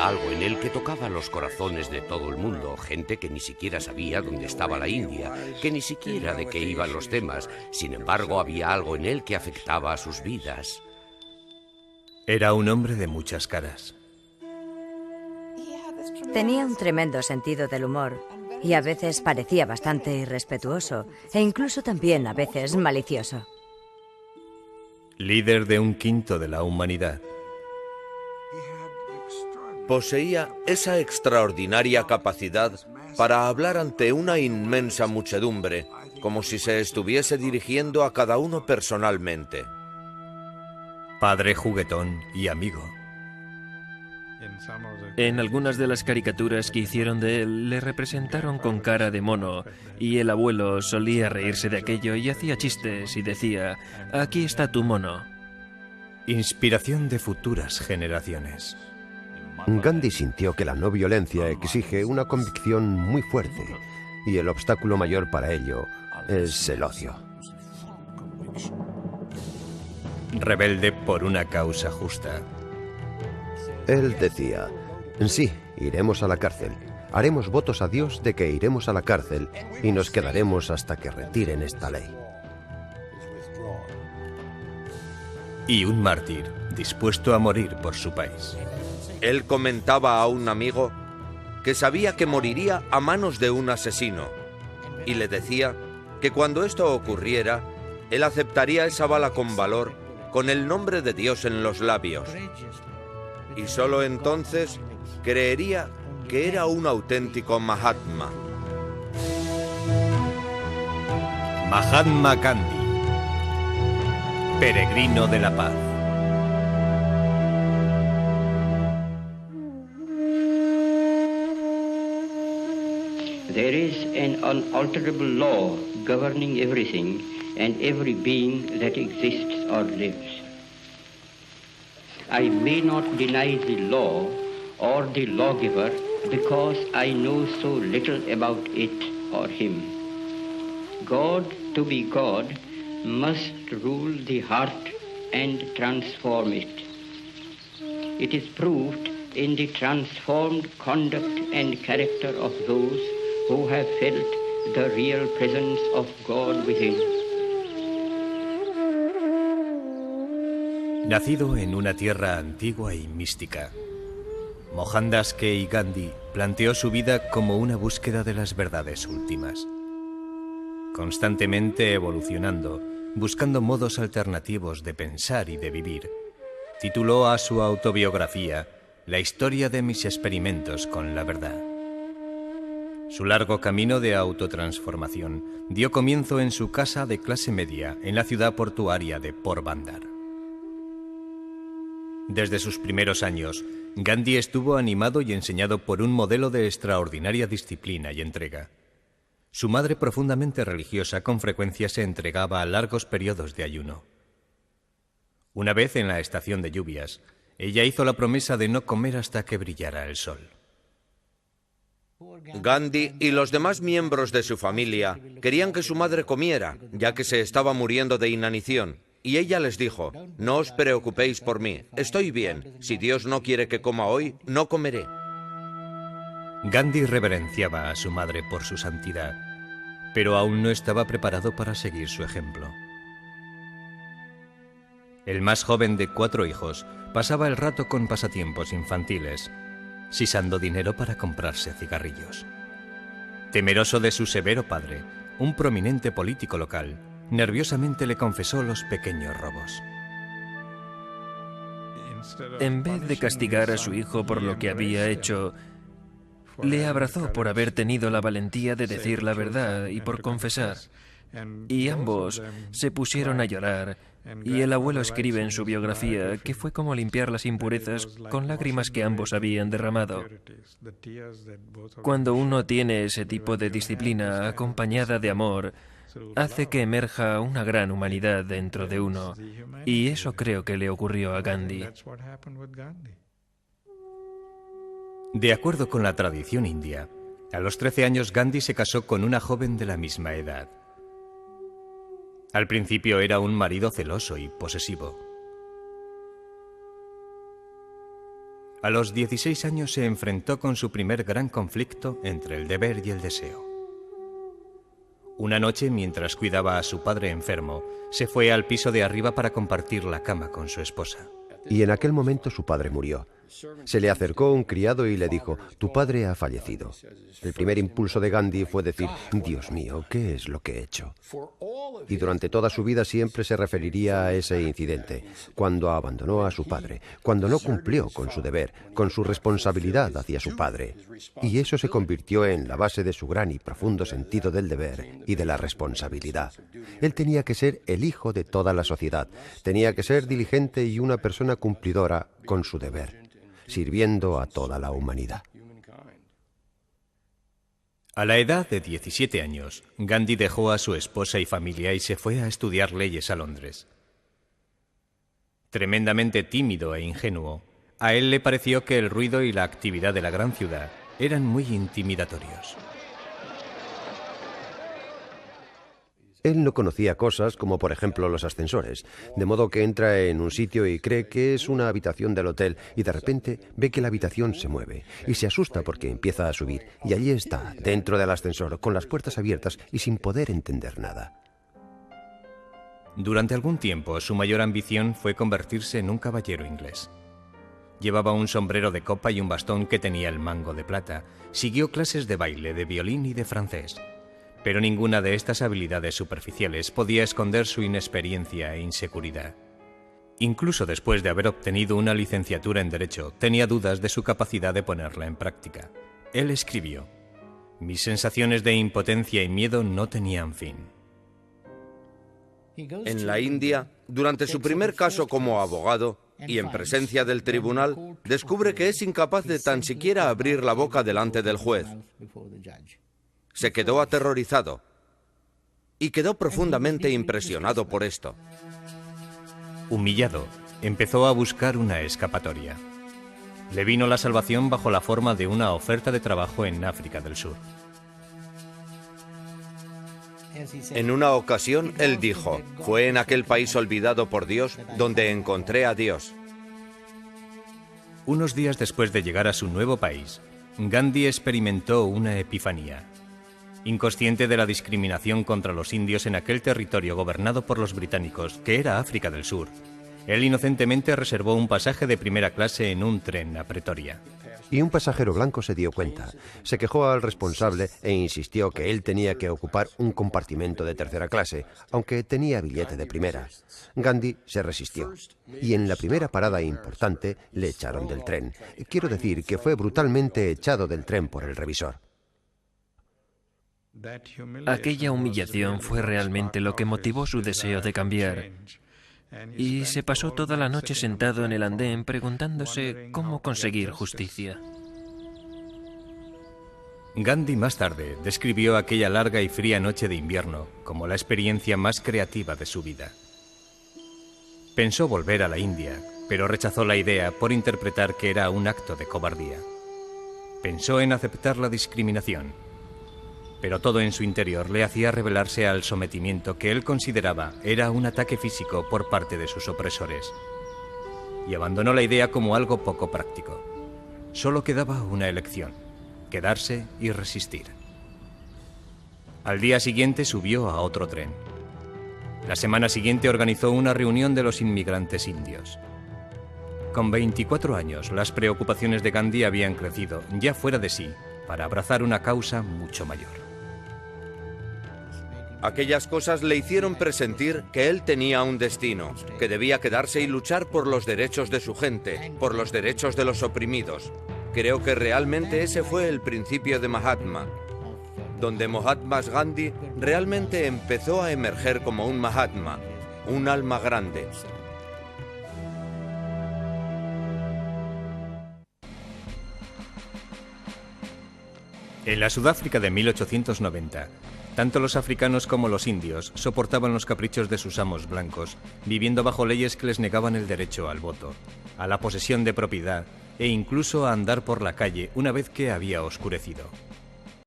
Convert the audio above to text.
Había algo en él que tocaba los corazones de todo el mundo, gente que ni siquiera sabía dónde estaba la India, que ni siquiera de qué iban los temas. Sin embargo, había algo en él que afectaba a sus vidas. Era un hombre de muchas caras. Tenía un tremendo sentido del humor y a veces parecía bastante irrespetuoso e incluso también a veces malicioso. Líder de un quinto de la humanidad. Poseía esa extraordinaria capacidad para hablar ante una inmensa muchedumbre, como si se estuviese dirigiendo a cada uno personalmente. Padre juguetón y amigo. En algunas de las caricaturas que hicieron de él, le representaron con cara de mono, y el abuelo solía reírse de aquello y hacía chistes y decía: «Aquí está tu mono». Inspiración de futuras generaciones. Gandhi sintió que la no violencia exige una convicción muy fuerte, y el obstáculo mayor para ello es el odio. Rebelde por una causa justa. Él decía: sí, iremos a la cárcel. Haremos votos a Dios de que iremos a la cárcel y nos quedaremos hasta que retiren esta ley. Y un mártir dispuesto a morir por su país. Él comentaba a un amigo que sabía que moriría a manos de un asesino, y le decía que cuando esto ocurriera, él aceptaría esa bala con valor, con el nombre de Dios en los labios, y solo entonces creería que era un auténtico Mahatma. Mahatma Gandhi, peregrino de la paz. There is an unalterable law governing everything and every being that exists or lives. I may not deny the law or the lawgiver because I know so little about it or him. God, to be God, must rule the heart and transform it. It is proved in the transformed conduct and character of those who have felt the real presence of God within. Nacido en una tierra antigua y mística, Mohandas K. Gandhi planteó su vida como una búsqueda de las verdades últimas. Constantemente evolucionando, buscando modos alternativos de pensar y de vivir, tituló a su autobiografía La historia de mis experimentos con la verdad. Su largo camino de autotransformación dio comienzo en su casa de clase media en la ciudad portuaria de Porbandar. Desde sus primeros años, Gandhi estuvo animado y enseñado por un modelo de extraordinaria disciplina y entrega. Su madre, profundamente religiosa, con frecuencia se entregaba a largos periodos de ayuno. Una vez en la estación de lluvias, ella hizo la promesa de no comer hasta que brillara el sol. Gandhi y los demás miembros de su familia querían que su madre comiera, ya que se estaba muriendo de inanición. Y ella les dijo: no os preocupéis por mí, estoy bien. Si Dios no quiere que coma hoy, no comeré. Gandhi reverenciaba a su madre por su santidad, pero aún no estaba preparado para seguir su ejemplo. El más joven de 4 hijos pasaba el rato con pasatiempos infantiles, sisando dinero para comprarse cigarrillos. Temeroso de su severo padre, un prominente político local, nerviosamente le confesó los pequeños robos. En vez de castigar a su hijo por lo que había hecho, le abrazó por haber tenido la valentía de decir la verdad y por confesar. Y ambos se pusieron a llorar, y el abuelo escribe en su biografía que fue como limpiar las impurezas con lágrimas que ambos habían derramado. Cuando uno tiene ese tipo de disciplina acompañada de amor, hace que emerja una gran humanidad dentro de uno, y eso creo que le ocurrió a Gandhi. De acuerdo con la tradición india, a los 13 años Gandhi se casó con una joven de la misma edad. Al principio era un marido celoso y posesivo. A los 16 años se enfrentó con su primer gran conflicto entre el deber y el deseo. Una noche, mientras cuidaba a su padre enfermo, se fue al piso de arriba para compartir la cama con su esposa. Y en aquel momento su padre murió. Se le acercó un criado y le dijo: tu padre ha fallecido. El primer impulso de Gandhi fue decir: Dios mío, ¿qué es lo que he hecho? Y durante toda su vida siempre se referiría a ese incidente, cuando abandonó a su padre, cuando no cumplió con su deber, con su responsabilidad hacia su padre. Y eso se convirtió en la base de su gran y profundo sentido del deber y de la responsabilidad. Él tenía que ser el hijo de toda la sociedad, tenía que ser diligente y una persona cumplidora con su deber, sirviendo a toda la humanidad. A la edad de 17 años, Gandhi dejó a su esposa y familia y se fue a estudiar leyes a Londres. Tremendamente tímido e ingenuo, a él le pareció que el ruido y la actividad de la gran ciudad eran muy intimidatorios. Él no conocía cosas como, por ejemplo, los ascensores, de modo que entra en un sitio y cree que es una habitación del hotel y de repente ve que la habitación se mueve y se asusta porque empieza a subir y allí está, dentro del ascensor, con las puertas abiertas y sin poder entender nada. Durante algún tiempo, su mayor ambición fue convertirse en un caballero inglés. Llevaba un sombrero de copa y un bastón que tenía el mango de plata. Siguió clases de baile, de violín y de francés. Pero ninguna de estas habilidades superficiales podía esconder su inexperiencia e inseguridad. Incluso después de haber obtenido una licenciatura en Derecho, tenía dudas de su capacidad de ponerla en práctica. Él escribió: mis sensaciones de impotencia y miedo no tenían fin. En la India, durante su primer caso como abogado y en presencia del tribunal, descubre que es incapaz de tan siquiera abrir la boca delante del juez. Se quedó aterrorizado y quedó profundamente impresionado por esto. Humillado, empezó a buscar una escapatoria. Le vino la salvación bajo la forma de una oferta de trabajo en África del Sur. En una ocasión, él dijo: fue en aquel país olvidado por Dios donde encontré a Dios. Unos días después de llegar a su nuevo país, Gandhi experimentó una epifanía. Inconsciente de la discriminación contra los indios en aquel territorio gobernado por los británicos, que era África del Sur, él inocentemente reservó un pasaje de primera clase en un tren a Pretoria. Y un pasajero blanco se dio cuenta, se quejó al responsable e insistió que él tenía que ocupar un compartimento de tercera clase, aunque tenía billete de primera. Gandhi se resistió, y en la primera parada importante le echaron del tren. Quiero decir que fue brutalmente echado del tren por el revisor. Aquella humillación fue realmente lo que motivó su deseo de cambiar. Y se pasó toda la noche sentado en el andén preguntándose cómo conseguir justicia. Gandhi más tarde describió aquella larga y fría noche de invierno como la experiencia más creativa de su vida. Pensó volver a la India, pero rechazó la idea por interpretar que era un acto de cobardía. Pensó en aceptar la discriminación, pero todo en su interior le hacía rebelarse al sometimiento que él consideraba era un ataque físico por parte de sus opresores. Y abandonó la idea como algo poco práctico. Solo quedaba una elección: quedarse y resistir. Al día siguiente subió a otro tren. La semana siguiente organizó una reunión de los inmigrantes indios. Con 24 años, las preocupaciones de Gandhi habían crecido, ya fuera de sí, para abrazar una causa mucho mayor. Aquellas cosas le hicieron presentir que él tenía un destino, que debía quedarse y luchar por los derechos de su gente, por los derechos de los oprimidos. Creo que realmente ese fue el principio de Mahatma, donde Mahatma Gandhi realmente empezó a emerger como un Mahatma, un alma grande. En la Sudáfrica de 1890, tanto los africanos como los indios soportaban los caprichos de sus amos blancos, viviendo bajo leyes que les negaban el derecho al voto, a la posesión de propiedad e incluso a andar por la calle una vez que había oscurecido.